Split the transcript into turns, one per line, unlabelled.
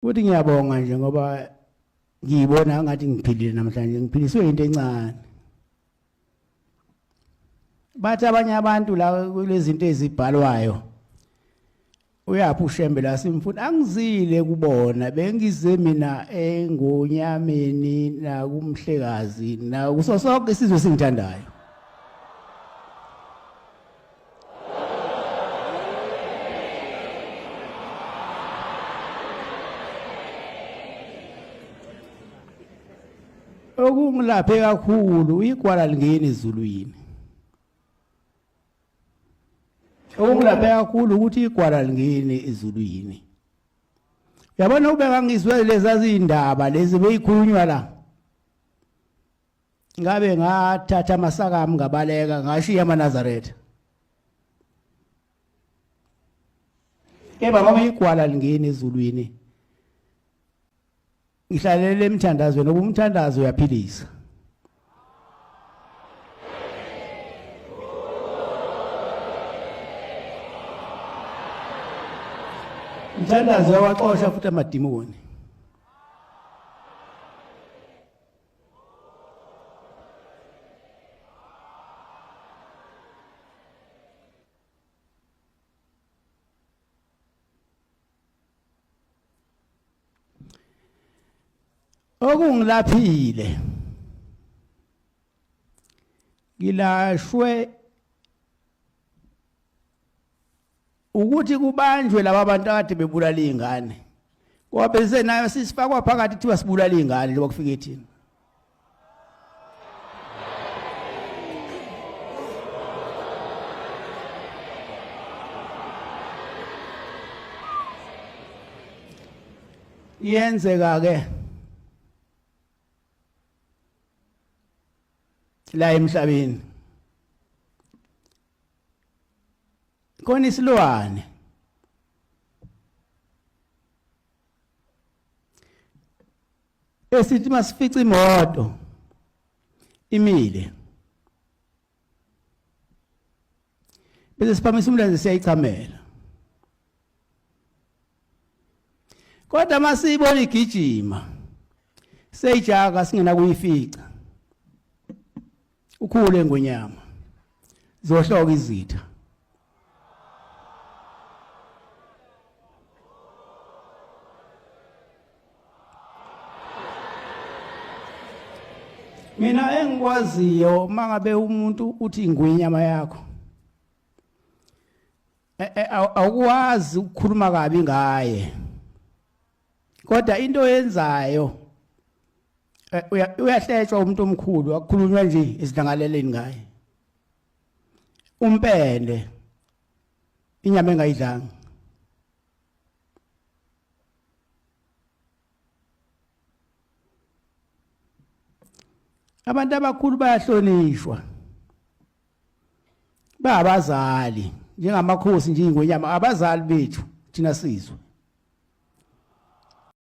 Uthi ngiyabonga nje ngoba ngiyibona ngathi ngiphilile namhlanje ngiphiliswe into encane. Bathi abanye abantu la kulezi zinto ezibhalwayo uyaphi ushembe la simfuna angizile kubona bengize mina engonyameni na kumhlekazi na kuso sonke isizwe singithandayo. Okungilaphe kakhulu igwala lingeni ezulwini. Okungilaphe kakhulu ukuthi igwala lingeni ezulwini. Uyabona ubeka ngizwe lezi indaba lezi beyikhulunywa la. Ngabe ngathatha amasaka ami ngabaleka ngashiya eNazaretha. Keba ngoba igwala lingeni ezulwini. Ngihlalele emthandazweni ngoba umthandazo uyaphilisa. Umthandazo uyawaxosha futhi amadimoni. Okungilaphile ngilashwe ukuthi kubanjwe laba bantu akade bebulala izingane ngoba bese nayo sisifakwa phakathi thiwa sibulala izingane njengoba kufika ethini. Yenzeka ke la emhlabeni khona isilwane esithi masifica imoto imile bese siphamisa umlenze siyayichamela kodwa masiyibona igijima seyijaka singena kuyifica ukhule ngonyama zohloka izitha. Mina engikwaziyo mangabe umuntu uthi ngwinyama yakho awukwazi ukukhuluma kabi ngaye kodwa into yenzayo uyahletshwa umuntu omkhulu akukhulunywa nje esidlangaleleni ngaye umpende inyama engayidlanga. Abantu abakhulu bayahlonishwa babazali njengamakhosi nje ingonyama abazali bethu thina sizwe.